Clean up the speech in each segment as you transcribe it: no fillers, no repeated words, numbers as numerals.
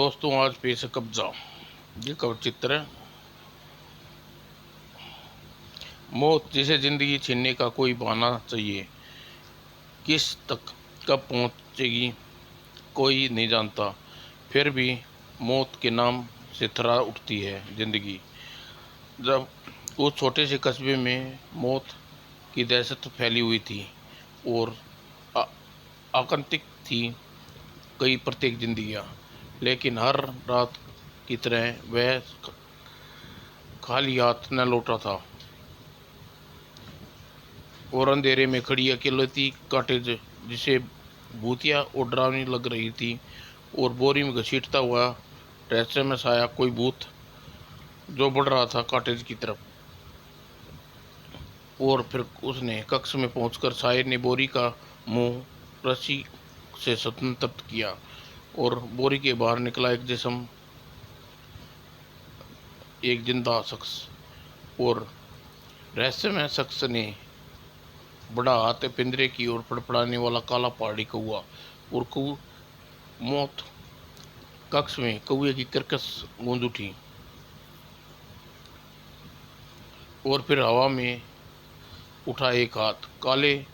दोस्तों आज पेश है कब्जा। ये कब चित्र है। मौत जिसे जिंदगी छीनने का कोई बहाना चाहिए, किस तक कब पहुंचेगी कोई नहीं जानता। फिर भी मौत के नाम से थर्रा उठती है जिंदगी। जब उस छोटे से कस्बे में मौत की दहशत फैली हुई थी और आ- आतंकित थी कई प्रत्येक जिंदगियां, लेकिन हर रात की तरह वह खाली हाथ न लौटा था और अंधेरे में खड़ी अकेलती कॉटेज जिसे भूतिया और डरावनी लग रही थी, और बोरी में घसीटता हुआ रहस्यमय साया कोई भूत जो बढ़ रहा था कॉटेज की तरफ। और फिर उसने कक्ष में पहुंचकर साये ने बोरी का मुंह रस्सी से स्वतंत्र किया और बोरी के बाहर निकला एक जिस्म, एक जिंदा शख्स। और रहस्यमय शख्स ने बड़ा हाथ पिंजरे की ओर फड़फड़ाने वाला काला पहाड़ी कौआ। और मौत कक्ष में कौए की कर्कश गूंज उठी और फिर हवा में उठा एक हाथ। काले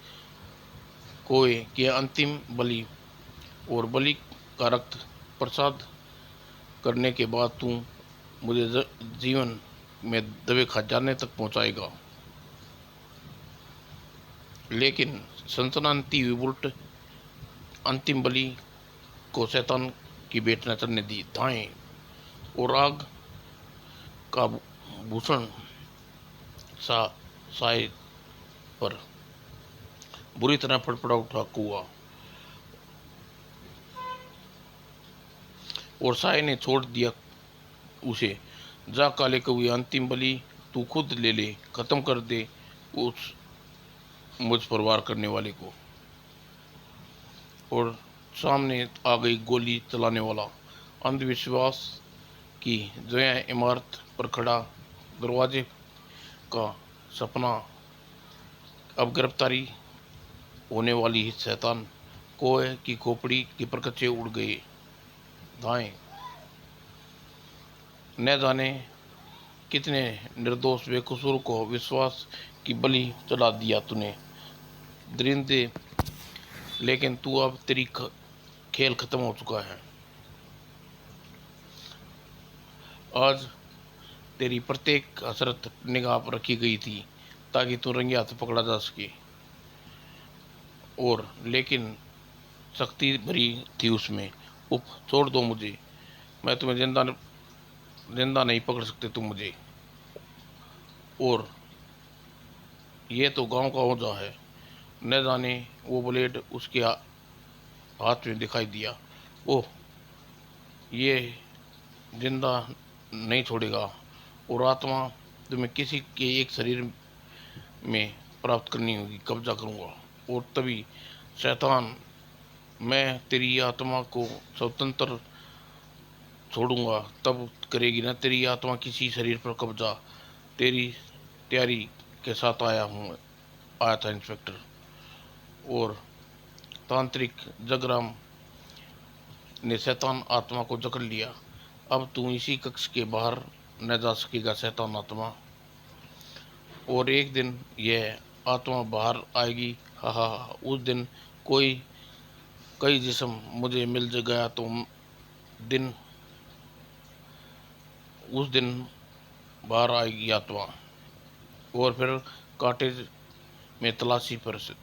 कोए की अंतिम बलि, और बलि का रक्त प्रसाद करने के बाद तू मुझे जीवन में दबे खजाने तक पहुंचाएगा। लेकिन सनसनाती हुई बुलेट अंतिम बलि को शैतान की भेंट न चढ़ने दी। दाएं और आग का भूषण सा साए पर बुरी तरह फड़फड़ा उठा कुआ, और साए ने छोड़ दिया उसे। जा काले कौए, अंतिम बलि तू खुद ले ले, खत्म कर दे उस मुझ पर वार करने वाले को। और सामने आ गई गोली चलाने वाला अंधविश्वास की जया इमारत पर खड़ा दरवाजे का सपना। अब गिरफ्तारी होने वाली शैतान कोए की खोपड़ी के परकच्चे उड़ गए। दाएं न जाने कितने निर्दोष बेकसूर को विश्वास की बलि चढ़ा दिया तूने दरिंदे। लेकिन तू अब तेरी खेल खत्म हो चुका है। आज तेरी प्रत्येक हसरत निगाह पर रखी गई थी ताकि तू रंगे हाथ पकड़ा जा सके। और लेकिन शक्ति भरी थी उसमें। उप छोड़ दो मुझे, मैं तुम्हें जिंदा नहीं पकड़ सकते तुम मुझे। और ये तो गांव का ओझा है। न जाने वो ब्लेड उसके हाथ में दिखाई दिया। ओह, ये जिंदा नहीं छोड़ेगा। और आत्मा तुम्हें किसी के एक शरीर में प्राप्त करनी होगी, कब्जा करूंगा। और तभी शैतान, मैं तेरी आत्मा को स्वतंत्र छोड़ूंगा तब करेगी ना तेरी आत्मा किसी शरीर पर कब्जा। तेरी तैयारी के साथ आया था इंस्पेक्टर। और तांत्रिक जगराम ने शैतान आत्मा को जकड़ लिया। अब तू इसी कक्ष के बाहर न जा सकेगा शैतान आत्मा। और एक दिन यह आत्मा बाहर आएगी। हा हा हा, उस दिन कोई कई जिस्म मुझे मिल गया तो दिन उस दिन बाहर आएगी आत्मा। और फिर कॉटेज में तलाशी पर से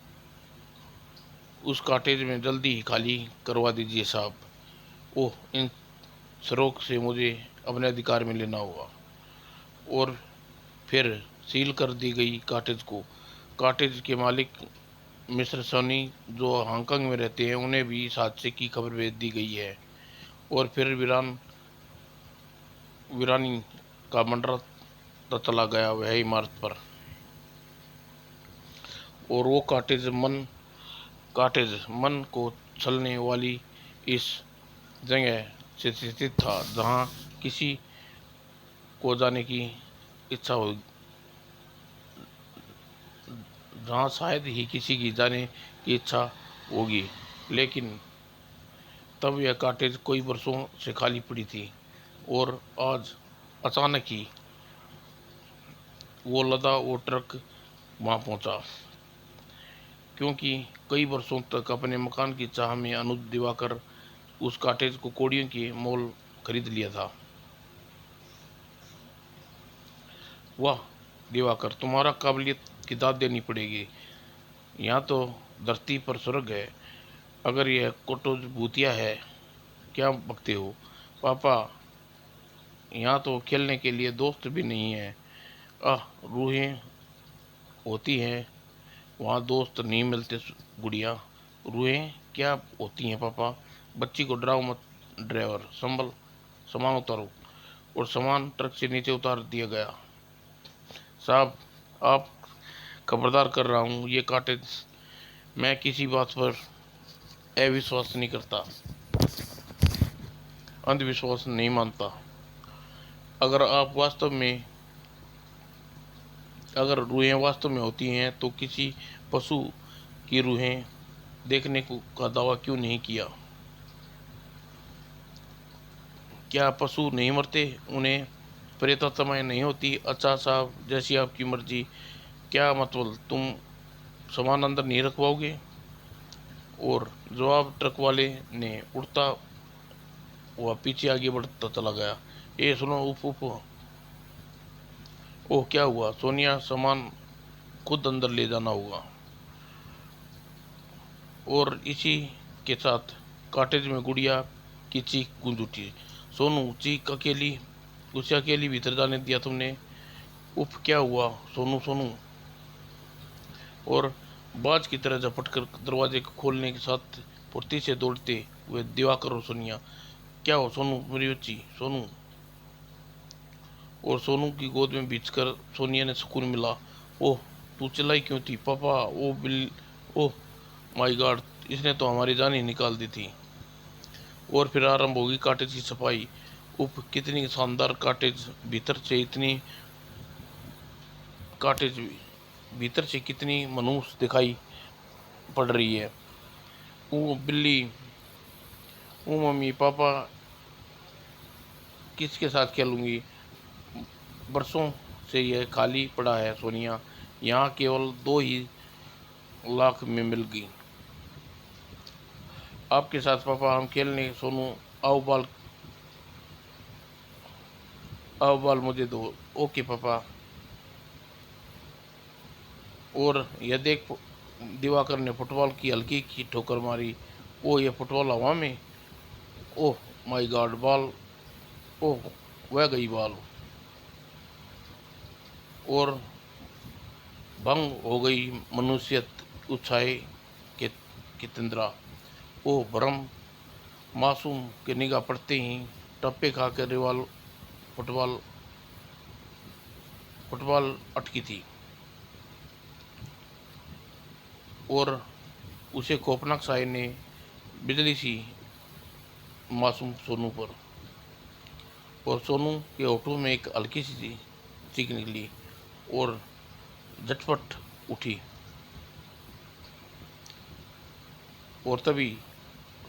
उस कॉटेज में जल्दी ही खाली करवा दीजिए साहब। ओह, इन सरोख से मुझे अपने अधिकार में लेना होगा। और फिर सील कर दी गई कॉटेज को। कॉटेज के मालिक मिस्टर सोनी जो हांगकांग में रहते हैं, उन्हें भी इस हादसे की खबर भेज दी गई है। और फिर वीरानी का मंडराता चला गया वह इमारत पर। और वो कॉटेज मन को छलने वाली इस जगह से स्थित था जहाँ किसी को जाने की इच्छा हो जहाँ शायद ही किसी की जाने की इच्छा होगी। लेकिन तब यह कॉटेज कई वर्षों से खाली पड़ी थी और आज अचानक ही वो लदा वो ट्रक वहाँ पहुँचा, क्योंकि कई वर्षों तक अपने मकान की चाह में अनुज दिवाकर उस कॉटेज को कौड़ियों के मोल खरीद लिया था। वाह दिवाकर, तुम्हारा काबिलियत की दाद देनी पड़ेगी। यहाँ तो धरती पर स्वर्ग है। अगर यह कोटोज भूतिया है, क्या बकते हो पापा, यहाँ तो खेलने के लिए दोस्त भी नहीं है। रूहें होती हैं, वहाँ दोस्त नहीं मिलते गुड़िया। रूहें क्या होती हैं पापा, बच्ची को डराओ मत। ड्राइवर, संभल, सामान उतारो। और सामान ट्रक से नीचे उतार दिया गया। साहब, आप खबरदार कर रहा हूँ, ये कॉटेज, मैं किसी बात पर अविश्वास नहीं करता, अंधविश्वास नहीं मानता। अगर आप वास्तव में अगर रूहें वास्तव में होती हैं तो किसी पशु की रूहें देखने का दावा क्यों नहीं किया? क्या पशु नहीं मरते, उन्हें प्रेतात्माएं नहीं होती? अच्छा साहब, जैसी आपकी मर्जी। क्या मतलब, तुम सामान अंदर नहीं रखवाओगे? और जवाब ट्रक वाले ने उड़ता हुआ पीछे आगे बढ़ता चला गया। ये सुनो, उफ उफ। ओह, क्या हुआ सोनिया, सामान खुद अंदर ले जाना होगा। और इसी के साथ कॉटेज में गुड़िया की चीख गूंज उठी। सोनू, चीख अकेली, उसे अकेली भीतर जाने दिया तुमने? उफ, क्या हुआ सोनू, सोनू। और बाज की तरह झपट कर दरवाजे को खोलने के साथ फुर्ती से दौड़ते हुए दिवाकर और सोनिया। क्या हो सोनू, मेरी बच्ची सोनू। और सोनू की गोद में बिछकर सोनिया ने सुकून मिला। ओह, तू चिल्लाई क्यों थी पापा? ओह माय गॉड, इसने तो हमारी जान ही निकाल दी थी। और फिर आरंभ होगी कॉटेज की सफाई। उफ, कितनी शानदार कॉटेज, कॉटेज भीतर से कितनी मनहूस दिखाई पड़ रही है। ओ बिल्ली, ओ मम्मी पापा, किसके साथ खेलूंगी? बरसों से यह खाली पड़ा है सोनिया, यहाँ केवल 2 ही लाख में मिल गई। आपके साथ पापा, हम खेलने। सोनू, आओ बॉल मुझे दो। ओके पापा। और यह देख, दिवाकर ने फुटबॉल की हल्की की ठोकर मारी। ओ, ये फुटबॉल हवा में। Oh my God, ball. Oh, वह गई बॉल। और भंग हो गई मनुष्यत उत्साह के की तंद्रा। ओ भरम, मासूम के निगाह पड़ते ही टप्पे खाकर रिवाल फुटबॉल फुटबॉल अटकी थी। और उसे खौफनाक साए ने बिजली सी मासूम सोनू पर। और सोनू के होठों में एक हल्की सी चीख निकली और झटपट उठी। और तभी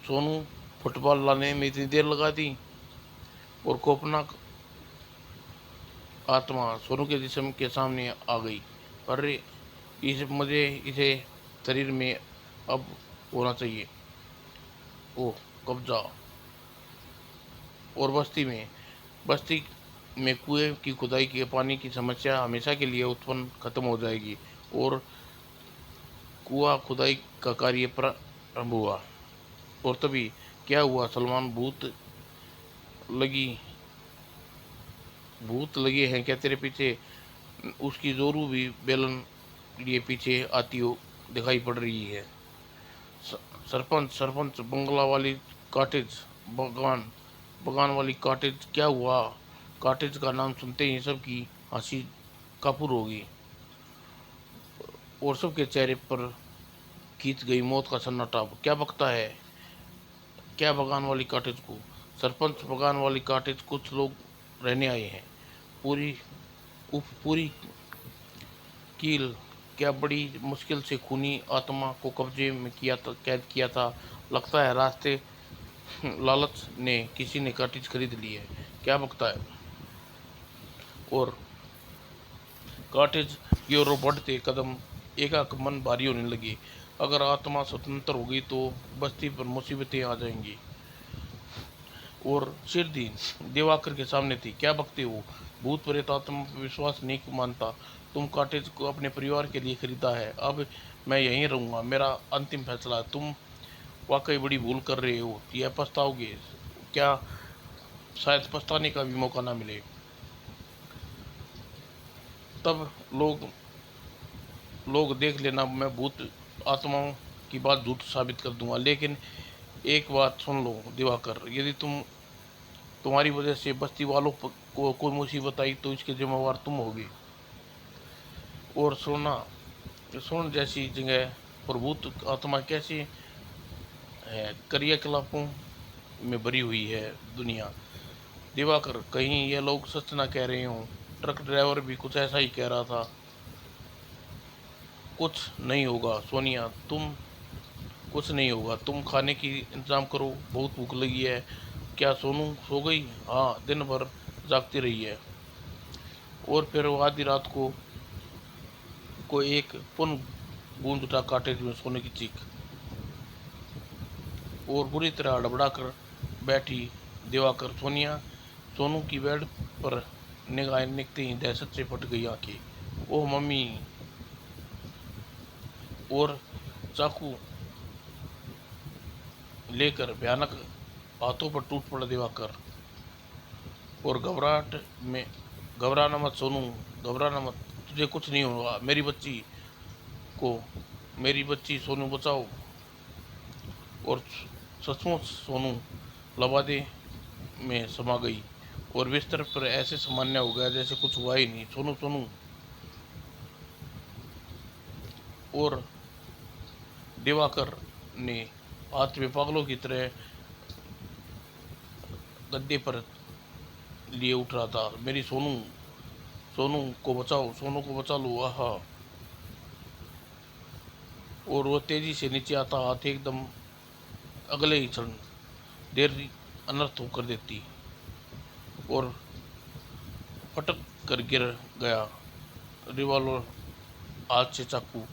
सोनू फुटबॉल लाने में इतनी देर लगा दी और खौफनाक आत्मा सोनू के जिस्म के सामने आ गई। अरे, इसे शरीर में अब होना चाहिए। ओ, कब्जा। और बस्ती में कुएं की खुदाई के पानी की समस्या हमेशा के लिए उत्पन्न खत्म हो जाएगी। और कुआं खुदाई का कार्य प्रारंभ हुआ। और तभी क्या हुआ सलमान, लगी भूत लगे हैं क्या तेरे पीछे? उसकी जोरू भी बेलन लिए पीछे आती हो दिखाई पड़ रही है। सरपंच, बंगला वाली कॉटेज, बगान वाली कॉटेज, क्या हुआ? कॉटेज का नाम सुनते ही सबकी हंसी कापुर होगी और सबके चेहरे पर खींच गई मौत का सन्नाटा। क्या बकता है? क्या बगान वाली कॉटेज को? सरपंच, बगान वाली कॉटेज कुछ लोग रहने आए हैं। पूरी पूरी कील, क्या बड़ी मुश्किल से खूनी आत्मा को कब्जे में कैद किया था। लगता है रास्ते लालच ने किसी ने कॉटेज खरीद ली है, क्या बकता है। और कॉटेज की ओर बढ़ते कदम एकाएक मन भारी होने लगे। अगर आत्मा स्वतंत्र हो गई तो बस्ती पर मुसीबतें आ जाएंगी। और सिरदी दिवाकर के सामने थी। क्या बकते हो, भूत प्रेत आत्मा पर विश्वास नहीं मानता। तुम कॉटेज को अपने परिवार के लिए खरीदा है, अब मैं यहीं रहूंगा, मेरा अंतिम फैसला है। तुम वाकई बड़ी भूल कर रहे हो, यह पछताओगे। क्या शायद पछताने का भी मौका ना मिले। तब लोग लोग देख लेना, मैं भूत आत्माओं की बात झूठ साबित कर दूंगा। लेकिन एक बात सुन लो दिवाकर, यदि तुम्हारी वजह से बस्ती वालों को कोई मुसीबत आई तो इसके जिम्मेवार तुम होगे। और सुन जैसी जगह पर भूत आत्मा कैसे है, क्रियाकलापों में भरी हुई है दुनिया। दिवाकर, कहीं ये लोग सच ना कह रहे हों। ट्रक ड्राइवर भी कुछ ऐसा ही कह रहा था। कुछ नहीं होगा सोनिया, कुछ नहीं होगा, तुम खाने की इंतजाम करो, बहुत भूख लगी है। क्या सोनू सो गई? हाँ, दिन भर जागती रही है। और फिर वो आधी रात को एक पुनः गूंज उठा कॉटेज में सोने की चीख। और बुरी तरह हड़बड़ा कर बैठी दिवाकर। सोनू की बेड पर निगाहें निकलते ही दहशत से फट गई आंखें। ओह मम्मी! और चाकू लेकर भयानक हाथों पर टूट पड़ा दिवाकर। और घबराहट में, घबराना मत सोनू, घबराना मत, तुझे कुछ नहीं होगा। को मेरी बच्ची सोनू बचाओ। और सचमुच सोनू लबादे में समा गई और बिस्तर पर ऐसे सामान्य हो गया जैसे कुछ हुआ ही नहीं। सोनू सोनू। और दिवाकर ने हाथ में पागलों की तरह गद्दे पर लिए उठ रहा था। मेरी सोनू, सोनू को बचाओ, सोनू को बचा लो, आहा। और वो तेजी से नीचे आता, हाथ एकदम अगले ही क्षण देर अनर्थ होकर देती और पटक कर गिर गया। रिवॉल्वर हाथ से चाकू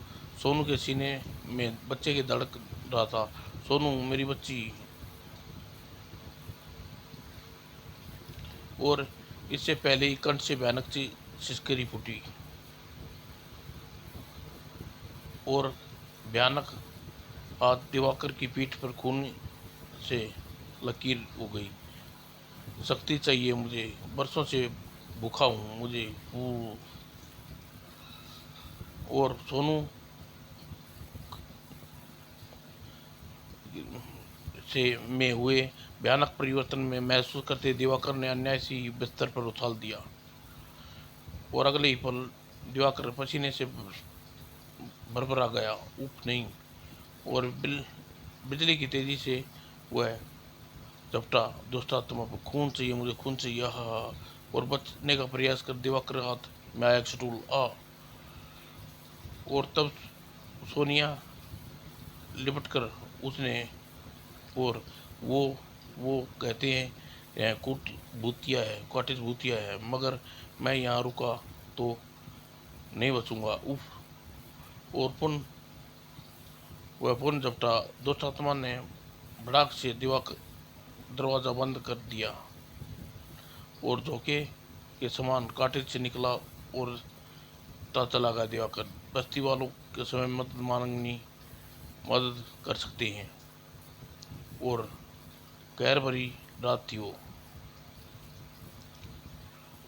सोनू के सीने में बच्चे के धड़क रहा था। सोनू मेरी बच्ची। और इससे पहले ही कंठ से भयानक सी सिसकरी फूटी और भयानक हाथ दिवाकर की पीठ पर खून से लकीर हो गई। शक्ति चाहिए मुझे, बरसों से भूखा हूँ मुझे। और सोनू से में हुए भयानक परिवर्तन में महसूस करते दिवाकर ने अन्याय से ही बिस्तर पर उछाल दिया। और अगले ही पल दिवाकर पसीने से भरभरा गया। ऊप नहीं। और बिजली की तेजी से वह झपटा दुष्टात्मा पर। खून चाहिए मुझे, खून चाहिए, हा। और बचने का प्रयास कर दिवाकर हाथ में आया एक स्टूल आ। और तब सोनिया लिपट कर उसने। और वो वो कहते हैं यह कुट भूतिया है, कॉटेज भूतिया है, मगर मैं यहाँ रुका तो नहीं बचूंगा। उफ। और वह पुन झपटा दुष्टात्मा ने भड़ाक से दरवाजा बंद कर दिया और धोखे के समान कॉटेज से निकला और चला गया दिवाकर। बस्ती वालों के समय मदद मांगनी मदद कर सकते हैं। और कहर भरी रात थी वो।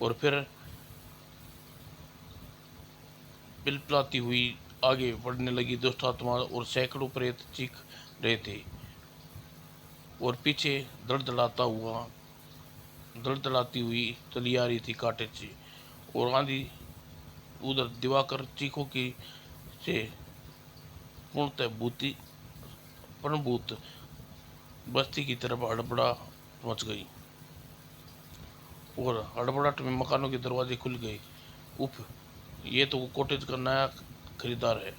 और फिर पिलपिलाती हुई आगे बढ़ने लगी दुष्ट आत्मा और सैकड़ों प्रेत चीख रहे थे और पीछे धड़धड़ाती हुई चली आ रही थी काटे से। और आंधी उधर दिवाकर चीखों की से पूर्णतः प्रणभूत बस्ती की तरफ हड़बड़ा मच गई। और हड़बड़ाहट में मकानों के दरवाजे खुल गए। उफ, ये तो कॉटेज का नया खरीदार है।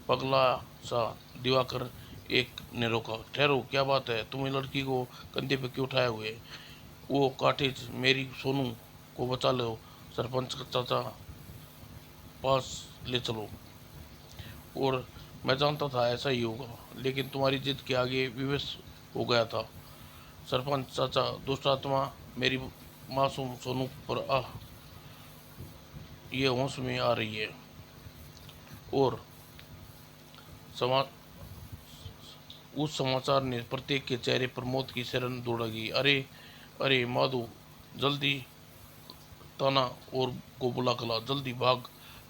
पगला सा दिवाकर एक ने रोका। ठहरो, क्या बात है? तुम लड़की को कंधे पे क्यों उठाए हुए? वो कॉटेज मेरी सोनू को बचा लो, सरपंच चाचा पास ले चलो। और मैं जानता था ऐसा ही होगा, लेकिन तुम्हारी जिद के आगे विवश हो गया था। सरपंच चाचा, दुष्ट आत्मा मेरी मासूम सोनू पर ये होश में आ रही है। और समा उस समाचार ने प्रत्येक के चेहरे पर मौत की शरण दौड़ागी। अरे अरे माधु, जल्दी ताना और को बुला कला, जल्दी भाग,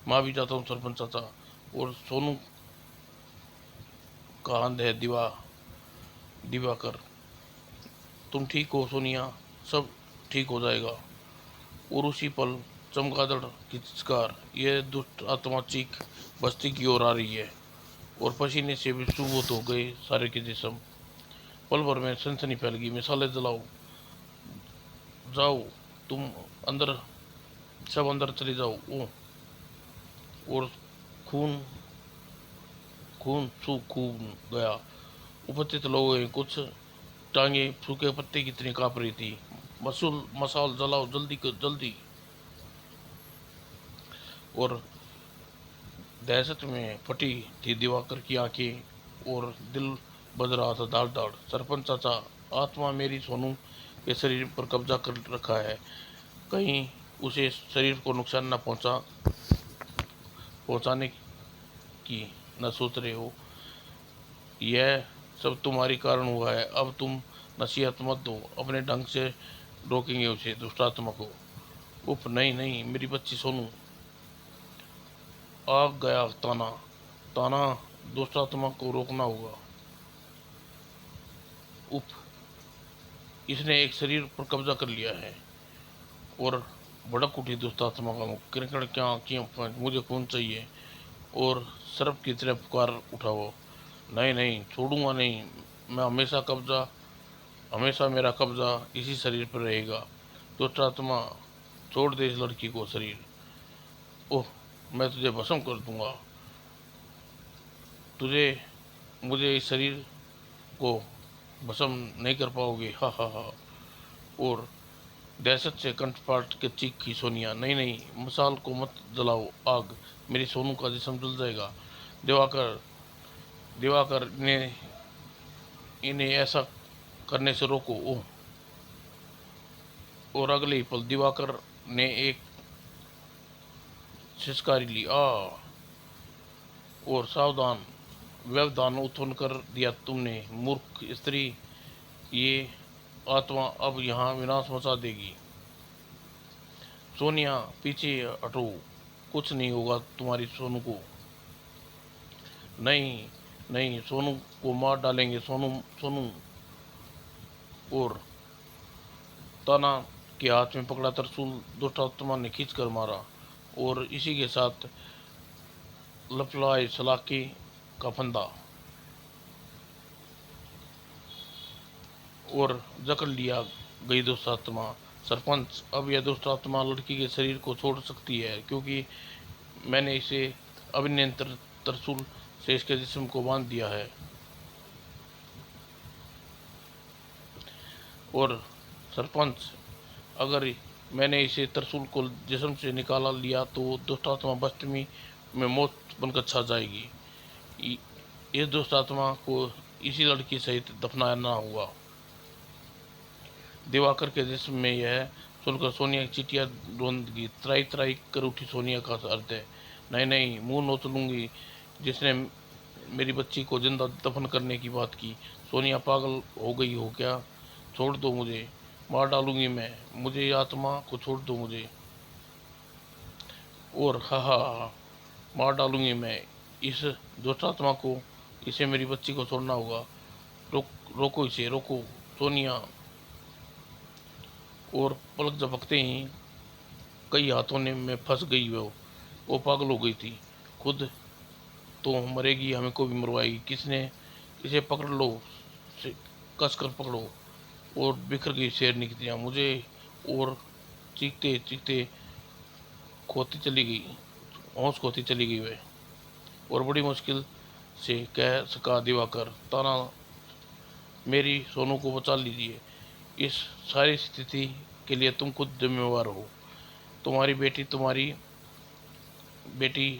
मैं भी जाता हूँ सरपंच चाचा। और सोनू का अंध है दिवाकर। तुम ठीक हो सोनिया, सब ठीक हो जाएगा। और उसी पल चमगादड़ की चित्कार, यह दुष्ट आत्मा चीख बस्ती की ओर आ रही है और पसीने से भी सुबोध हो गए सारे के जिस्म। पल भर में सनसनी फैल गई। मिसालें जलाओ, जाओ तुम अंदर, सब अंदर चले जाओ। ओ और खून खून सूख खून गया। उपस्थित लोगों में कुछ टांगे सूखे पत्ते की तरह कांप रही थी। मसूल मसाल जलाओ, जल्दी कर जल्दी। और दहशत में फटी थी दिवाकर की आंखें और दिल बज रहा था दाड़ दाड़। सरपंच चाचा, आत्मा मेरी सोनू के शरीर पर कब्जा कर रखा है, कहीं उसे शरीर को नुकसान न पहुंचाने की न सोच रहे हो? यह सब तुम्हारी कारण हुआ है। अब तुम नसीहत मत दो, अपने ढंग से रोकेंगे उसे, दुष्टात्मा को। उफ, नहीं नहीं, मेरी बच्ची सोनू। आ गया ताना। ताना, दुष्टात्मा को रोकना होगा। उफ, इसने एक शरीर पर कब्जा कर लिया है। और भड़क उठी दुष्टात्मा का मुख। किरकड़ क्या आंखें, मुझे खून चाहिए। और सर्प की तरह पुकार उठा वो। नहीं नहीं, छोड़ूंगा नहीं। मैं हमेशा मेरा कब्जा इसी शरीर पर रहेगा। दुष्टात्मा, छोड़ दे इस लड़की को शरीर। ओह, मैं तुझे भस्म कर दूंगा। तुझे मुझे इस शरीर को भस्म नहीं कर पाओगे, हा हा हा। और दहशत से कंठपाट के चीखी सोनिया, नहीं नहीं, मसाल को मत जलाओ, आग मेरी सोनू का जिस्म जल जाएगा। दिवाकर दिवाकर ने इन्हें ऐसा करने से रोको। ओह। और अगले ही पल दिवाकर ने एक सिसकारी ली। और सावधान, व्यवधान उत्पन्न कर दिया तुमने, मूर्ख स्त्री। ये आत्मा अब यहाँ विनाश मचा देगी। सोनिया, पीछे हटो, कुछ नहीं होगा तुम्हारी सोनू को। नहीं नहीं, सोनू को मार डालेंगे, सोनू सोनू। और ताना के हाथ में पकड़ा त्रिशूल दुष्ट आत्मा ने खींच कर मारा। और इसी के साथ लपलाए सलाखी का फंदा और जकड़ लिया गई दुष्ट आत्मा। सरपंच, अब यह दुष्ट आत्मा लड़की के शरीर को छोड़ सकती है, क्योंकि मैंने इसे अभिनियंत्रित त्रिशूल से इसके जिस्म को बांध दिया है। और सरपंच, अगर मैंने इसे त्रिशूल को जिस्म से निकाला लिया तो दुष्ट आत्मा बस्तमी में मौत बनकर छा जाएगी। इस दुष्ट आत्मा को इसी लड़की सहित दफनाना होगा। दिवाकर के जिस्म में यह सुनकर सोनिया की चिटिया रोंदगी। त्राई त्राई कर उठी सोनिया का अर्थ है, नहीं नहीं, मुंह नोच लूंगी जिसने मेरी बच्ची को जिंदा दफन करने की बात की। सोनिया, पागल हो गई हो क्या? छोड़ दो मुझे, मार डालूंगी मैं, मुझे आत्मा को छोड़ दो मुझे। और हा हा हा, मार डालूंगी मैं इस दुष्ट आत्मा को, इसे मेरी बच्ची को छोड़ना होगा। रोक रोको इसे, रोको सोनिया। और पलक झपकते ही कई हाथों ने में फंस गई। वो पागल हो गई थी। खुद तो मरेगी, हमें को भी मरवाएगी। किसने? इसे पकड़ लो, कस कर पकड़ो। और बिखर गई शेरनी की तरह मुझे। और चीखते चीखते खोती चली गई, होश खोती चली गई वह। और बड़ी मुश्किल से कह सका दिवाकर, ताना मेरी सोनू को बचा लीजिए। इस सारी स्थिति के लिए तुम खुद जिम्मेवार हो। तुम्हारी बेटी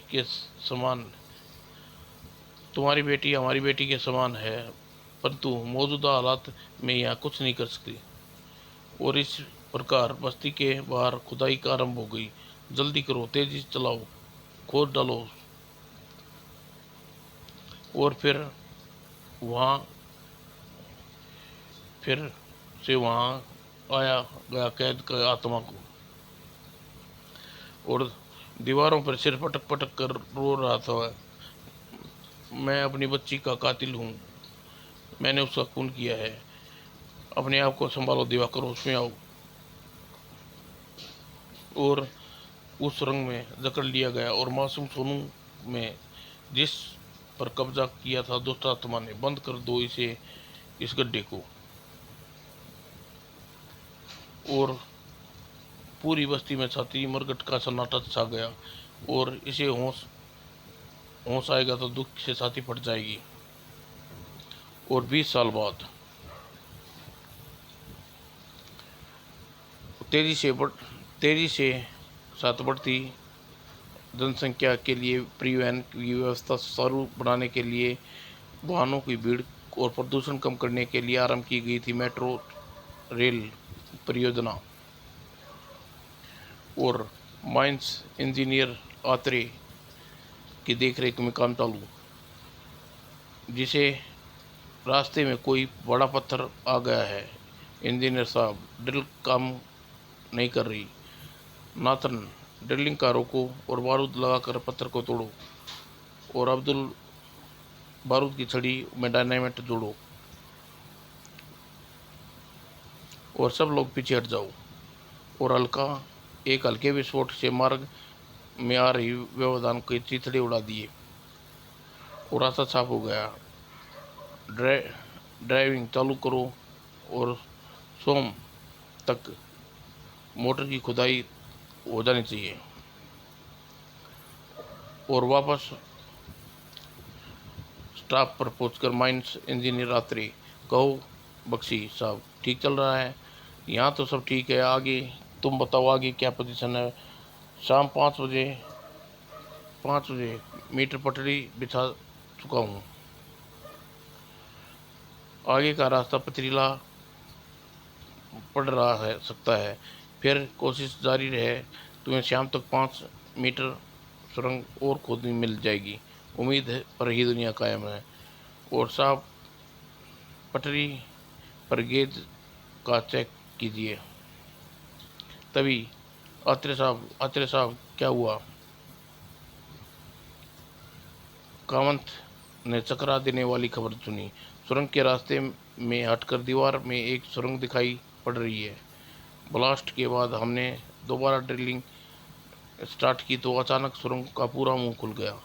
के समान तुम्हारी बेटी हमारी बेटी के समान है, परंतु मौजूदा हालात में यह कुछ नहीं कर सकती। और इस प्रकार बस्ती के बाहर खुदाई का आरंभ हो गई। जल्दी करो, तेजी से चलाओ, खोद डालो। और वहां फिर से वहां आया गया कैद का आत्मा को, और दीवारों पर सिर पटक पटक कर रो रहा था, मैं अपनी बच्ची का कातिल हूँ, मैंने उसका खून किया है, अपने आप को संभालो दिवाकर, उसमें आओ। और उस रंग में जकड़ लिया गया और मासूम सोनू में जिस पर कब्जा किया था दुष्ट आत्मा ने, बंद कर दो इसे, इस गड्ढे को। और पूरी बस्ती में छाती मरगट का सन्नाटा छा गया, और इसे होश होश आएगा तो दुख से छाती फट जाएगी। और 20 साल बाद तेजी से बढ़ तेजी से साथ बढ़ती जनसंख्या के लिए परिवहन की व्यवस्था सुचारू बनाने के लिए, वाहनों की भीड़ और प्रदूषण कम करने के लिए आरंभ की गई थी मेट्रो रेल परियोजना। और माइंस इंजीनियर आत्रे की देखरेख में काम चालू। जिसे रास्ते में कोई बड़ा पत्थर आ गया है, इंजीनियर साहब ड्रिल काम नहीं कर रही, नाथन ड्रिलिंग का रोको और बारूद लगाकर पत्थर को तोड़ो। और अब्दुल बारूद की छड़ी में डायनामाइट जोड़ो, और सब लोग पीछे हट जाओ। और एक हल्के विस्फोट से मार्ग में आ रही व्यवधान के चिथड़े उड़ा दिए, और रास्ता साफ हो गया। ड्राइविंग चालू करो, और सोम तक मोटर की खुदाई हो जानी चाहिए। और वापस स्टॉप पर पहुंचकर माइंस इंजीनियर आत्रे, कहो बख्शी साहब, ठीक चल रहा है? यहाँ तो सब ठीक है, आगे तुम बताओ, आगे क्या पोजीशन है? शाम 5 बजे मीटर पटरी बिछा चुका हूँ, आगे का रास्ता पथरीला पड़ रहा है, सकता है, फिर कोशिश जारी रहे, तुम्हें शाम तक 5 मीटर सुरंग और खोदनी मिल जाएगी, उम्मीद है पर ही दुनिया कायम है। और साहब पटरी पर गेज का चेक कीजिए। तभी आत्रे साहब क्या हुआ? कामंत ने चकरा देने वाली खबर सुनी। सुरंग के रास्ते में हटकर दीवार में एक सुरंग दिखाई पड़ रही है। ब्लास्ट के बाद हमने दोबारा ड्रिलिंग स्टार्ट की तो अचानक सुरंग का पूरा मुंह खुल गया।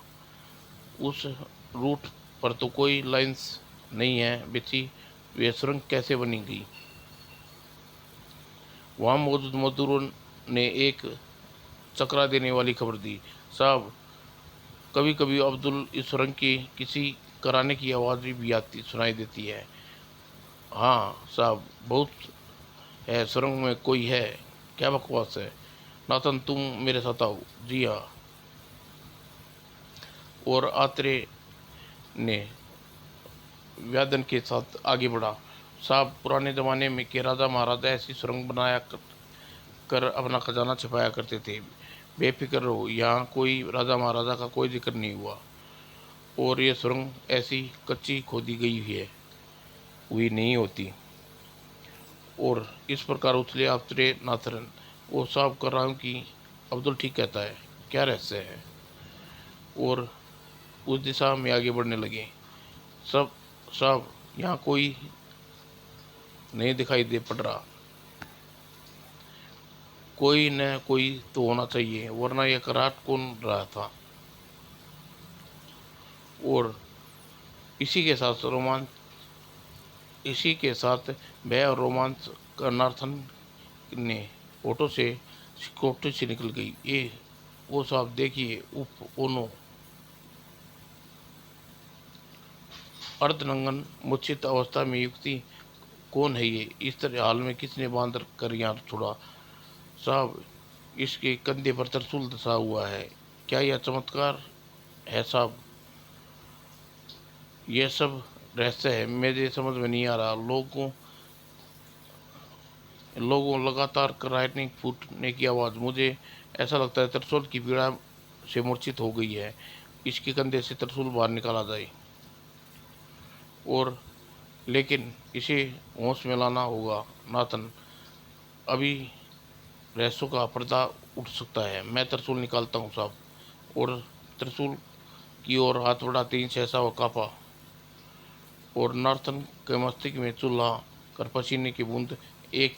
उस रूट पर तो कोई लाइंस नहीं है बिछी, वे सुरंग कैसे बनी गई? वहां मौजूद मजदूरों ने एक चकरा देने वाली खबर दी। साहब, कभी कभी अब्दुल इस सुरंग की किसी कराने की आवाज़ भी आती सुनाई देती है। हाँ साहब, बहुत है, सुरंग में कोई है। क्या बकवास है? नाथन, तुम मेरे साथ आओ। जी हाँ। और आत्रे ने व्यादन के साथ आगे बढ़ा। साहब, पुराने ज़माने में के राजा महाराजा ऐसी सुरंग बनाया कर अपना खजाना छिपाया करते थे। बेफिक्र रहो, यहाँ कोई राजा महाराजा का कोई जिक्र नहीं हुआ, और ये सुरंग ऐसी कच्ची खोदी गई हुई नहीं होती। और इस प्रकार उछले आत्रे नाथरन, वो साफ कर रहा हूँ कि अब्दुल ठीक कहता है, क्या रहस्य है? और उस दिशा में आगे बढ़ने लगे। सब साहब, यहाँ कोई नहीं दिखाई दे पड़ रहा, कोई न कोई तो होना चाहिए, वरना यह कराहट कौन रहा था? और इसी के साथ भय और रोमांस कर्नार्थन ने ऑटो से सिक्योरिटी से निकल गई। ये वो साहब देखिए, उफ, ओ नो। अर्धनंगन मूर्छित अवस्था में युक्ति कौन है ये? इस तरह हाल में किसने बांध कर यहाँ छोड़ा? साहब, इसके कंधे पर त्रिशूल धंसा हुआ है। क्या यह चमत्कार है साहब? यह सब रहस्य है, मेरे समझ में नहीं आ रहा। लोगों लगातार कराहने फूटने की आवाज़। मुझे ऐसा लगता है त्रिशूल की पीड़ा से मूर्छित हो गई है। इसके कंधे से त्रिशूल बाहर निकाला जाए, और लेकिन इसे होश में लाना होगा नाथन। अभी रहस्यों का पर्दा उठ सकता है। मैं त्रिशूल निकालता हूँ साहब। और त्रिशूल की ओर हाथ बढ़ाते ही सहसा व काँपा, और नाथन के मस्तिष्क में चूल्हा कर पसीने की बूंद एक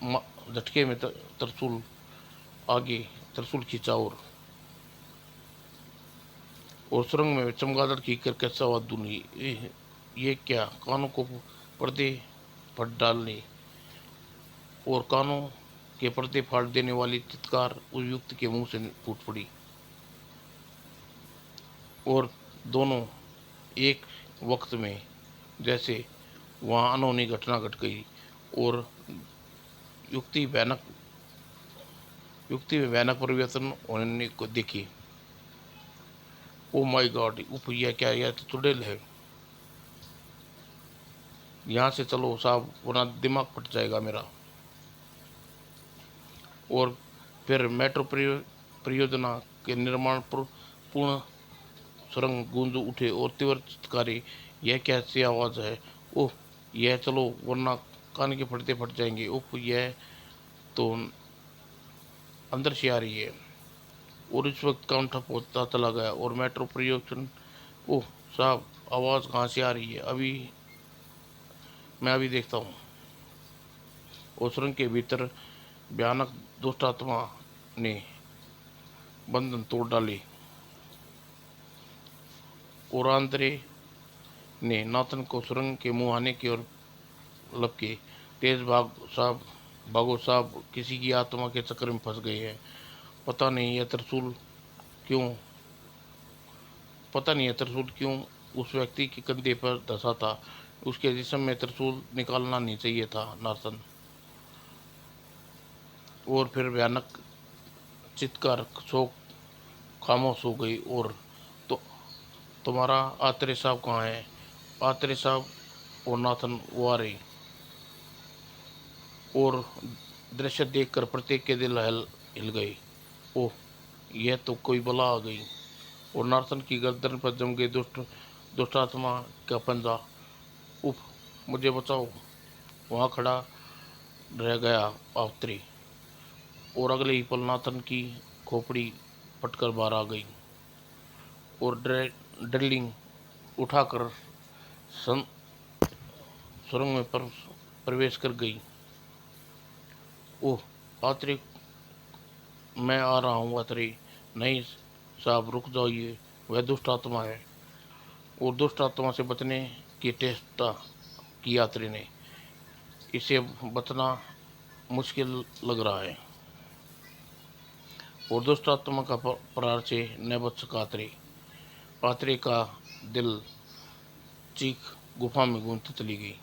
झटके में त्रिशूल आगे त्रिशूल खींचा, और सुरंग में चमगादड़ की करकश आवाज धुनी। ये क्या? कानों को पर्दे फट डालने और कानों के पर्दे फाड़ देने वाली चित्कार उस युक्त के मुंह से फूट पड़ी, और दोनों एक वक्त में जैसे वहाँ अनहोनी घटना घट गई, और युक्ति भयानक युक्ति में भयानक परिवर्तन होने को देखी। Oh my God! यह क्या? यह तो चुड़ैल है। यहाँ से चलो साहब, वरना दिमाग फट जाएगा मेरा। और फिर मेट्रो परियोजना के निर्माण पर पूर्ण सुरंग गूंज उठे और तीव्र चित्कारी। यह कैसी आवाज़ है? ओह, यह चलो, वरना कान के फटते फट जाएंगे। ओह, यह तो अंदर से आ रही है। और इस वक्त काम ठप होता चला गया, और मेट्रो परियोजना। ओह साहब, आवाज़ कहाँ से आ रही है? मैं अभी देखता हूँ। और सुरंग के भीतर भयानक दुष्ट आत्मा ने बंधन तोड़ डाले, और आंतरे ने नाथन को सुरंग के मुहाने की ओर लपके। तेज भागो साहब, किसी की आत्मा के चक्कर में फंस गए हैं। पता नहीं यह त्रिशूल क्यों पता नहीं यह त्रिशूल क्यों उस व्यक्ति के कंधे पर धंसा था। उसके जिस्म में त्रिशूल निकालना नहीं चाहिए था नाथन। और फिर भयानक चित्कार शोक खामोश हो गई। और तो तुम्हारा आत्रे साहब कहाँ है? आत्रे साहब और नाथन वो आ रही, और दृश्य देखकर प्रत्येक के दिल हिल गए। ओह, यह तो कोई बला आ गई। और नाथन की गर्दन पर जम गई दुष्ट आत्मा का पंजा। उफ, मुझे बचाओ! वहाँ खड़ा रह गया आत्रे, और अगले ही पल नाथन की खोपड़ी फटकर बाहर आ गई, और ड्रिलिंग उठाकर सुरंग में प्रवेश कर गई। ओह आत्रे, मैं आ रहा हूँ आत्रे। नहीं साहब, रुक जाइए, वह दुष्ट आत्मा है। और दुष्ट आत्मा से बचने की चेष्टा की आत्रे ने। इसे बचना मुश्किल लग रहा है, और दुष्ट आत्मा का प्रहार से न बच सका आत्रे। आत्रे का दिल चीख गुफा में गूंजती चली गई,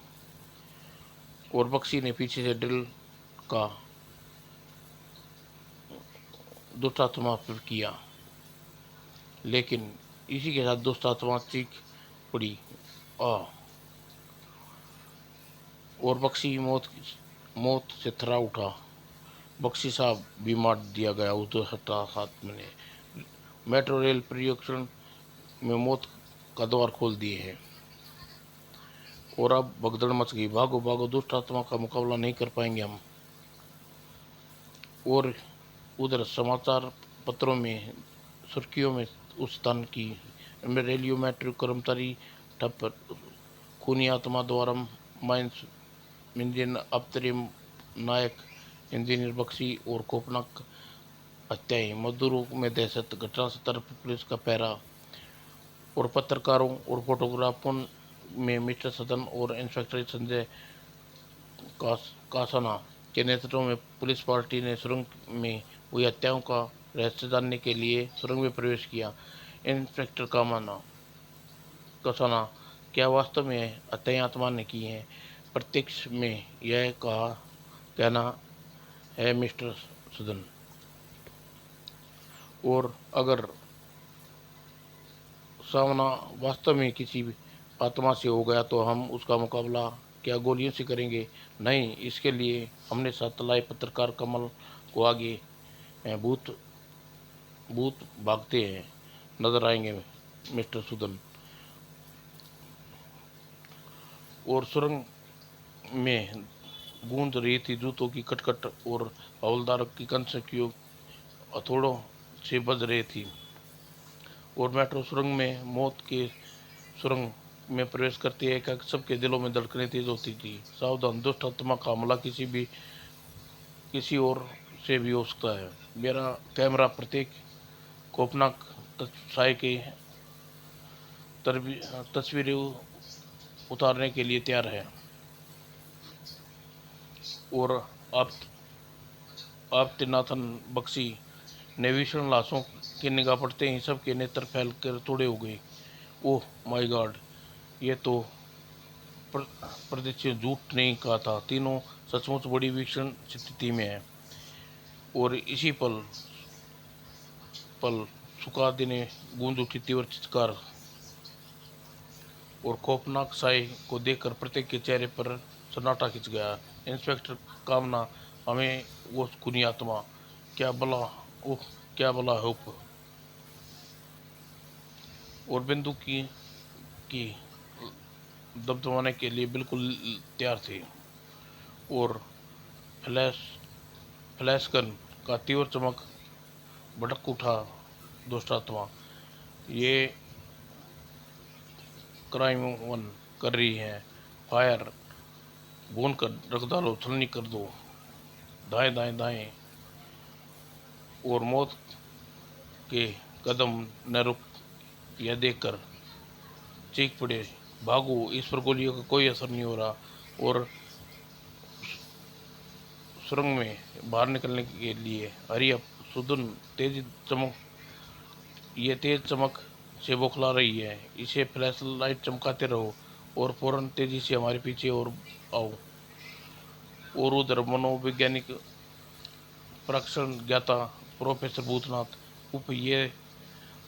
और बक्सी ने पीछे से ड्रिल का दुष्ट आत्मा पर किया। लेकिन इसी के साथ दुष्ट आत्मा चीख पड़ी, आ और बक्सी मौत से थरा उठा। बक्सी साहब भी मार दिया गया उस दुष्ट आत्मा ने। मेट्रो रेल परियोजना में मौत का द्वार खोल दिए हैं, और अब भगदड़ मच गई। भागो भागो, दुष्ट आत्मा का मुकाबला नहीं कर पाएंगे हम। और उधर समाचार पत्रों में सुर्खियों में उस स्थान की रेलियो मेट्रो कर्मचारी ठप, खूनी आत्मा द्वारा माइंस इंजन अबतरे नायक इंजीनियर बक्सी, और कोपनाक हत्याएं, मजदूरों में दहशत, घटना से तरफ पुलिस का पहरा, और पत्रकारों और फोटोग्राफरों में मिस्टर सदन और इंस्पेक्टर संजय कासाना के नेतृत्व में पुलिस पार्टी ने सुरंग में हुई हत्याओं का रहस्य जानने के लिए सुरंग में प्रवेश किया। इंस्पेक्टर कासाना क्या वास्तव में अतः आत्मा ने की है? प्रत्यक्ष में यह कहना है मिस्टर सुदन। और अगर सामना वास्तव में किसी आत्मा से हो गया तो हम उसका मुकाबला क्या गोलियों से करेंगे? नहीं, इसके लिए हमने साथ लाए पत्रकार कमल को आगे भूत भूत भागते हैं नजर आएंगे मिस्टर सुदन। और सुरंग में गूंज रही थी जूतों की खटखट और हवलदार की कंसकियों हथौड़ों से बज रही थी। और मेट्रो सुरंग में मौत के सुरंग में प्रवेश करती है क्या सबके दिलों में धड़कनें तेज होती थी। सावधान, दुष्ट आत्मा का हमला किसी और से भी हो सकता है। मेरा कैमरा प्रत्येक खौफनाक साय की तस्वीरें उतारने के लिए तैयार है। और आप त्रिनाथन बख्शी ने विषण लाशों की निगाह पड़ते ही सबके नेत्र फैल कर थोड़े हो गए। ओह माय गॉड, ये तो प्रदीप झूठ नहीं कहा था। तीनों सचमुच बड़ी भीषण स्थिति में है। और इसी पल पल सुखा देने गूंज उठी तीव्र चित्कार और खौफनाक साय को देखकर प्रत्येक के चेहरे पर सन्नाटा खिंच गया। इंस्पेक्टर कामना, हमें वो खूनी आत्मा क्या भला, ओह क्या भला होप और बंदूक की दबदबाने के लिए बिल्कुल तैयार थे। और फ्लैश फ्लैश गन का तीव्र चमक भड़क उठा। दुष्टात्मा, ये क्राइम वन कर रही है। फायर, भून कर रख डालो, छलनी कर दो, दाएं दाएं दाएं। और मौत के कदम न रुक यह देखकर चीख पड़े, भागो, इस पर गोलियों का कोई असर नहीं हो रहा। और सुरंग में बाहर निकलने के लिए हरियप सुदन तेज चमक से बौखला रही है। इसे फ्लैश लाइट चमकाते रहो और फौरन तेजी से हमारे पीछे और आओ। और उधर मनोवैज्ञानिक प्रक्षण ज्ञाता प्रोफेसर भूतनाथ, उप ये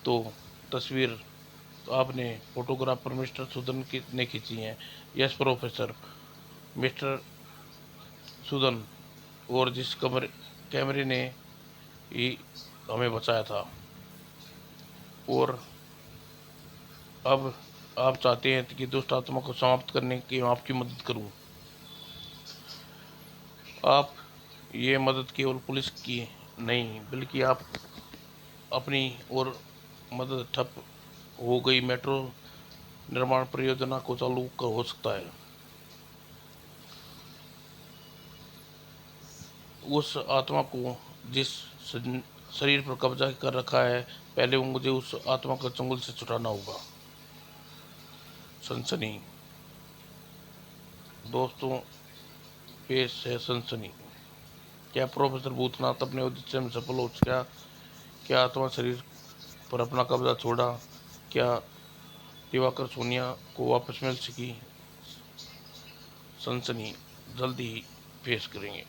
तो तस्वीर आपने फोटोग्राफर मिस्टर सुदन ने खींची है। यस प्रोफेसर, मिस्टर सुदन, और जिस कैमरे ने ही हमें बचाया था। और अब आप चाहते हैं कि दुष्ट आत्मा को समाप्त करने की मैं आपकी मदद करूं। आप ये मदद केवल पुलिस की नहीं बल्कि आप अपनी और मदद ठप हो गई मेट्रो निर्माण परियोजना को चालू हो सकता है। उस आत्मा को जिस शरीर पर कब्जा कर रखा है, पहले मुझे उस आत्मा को चंगुल से छुड़ाना होगा। सनसनी दोस्तों, पेश है सनसनी। क्या प्रोफेसर भूतनाथ अपने उद्देश्य में सफल हो सका? क्या आत्मा शरीर पर अपना कब्जा छोड़ा? क्या दिवाकर सोनिया को वापस मिल सकी? सनसनी जल्दी ही पेश करेंगे।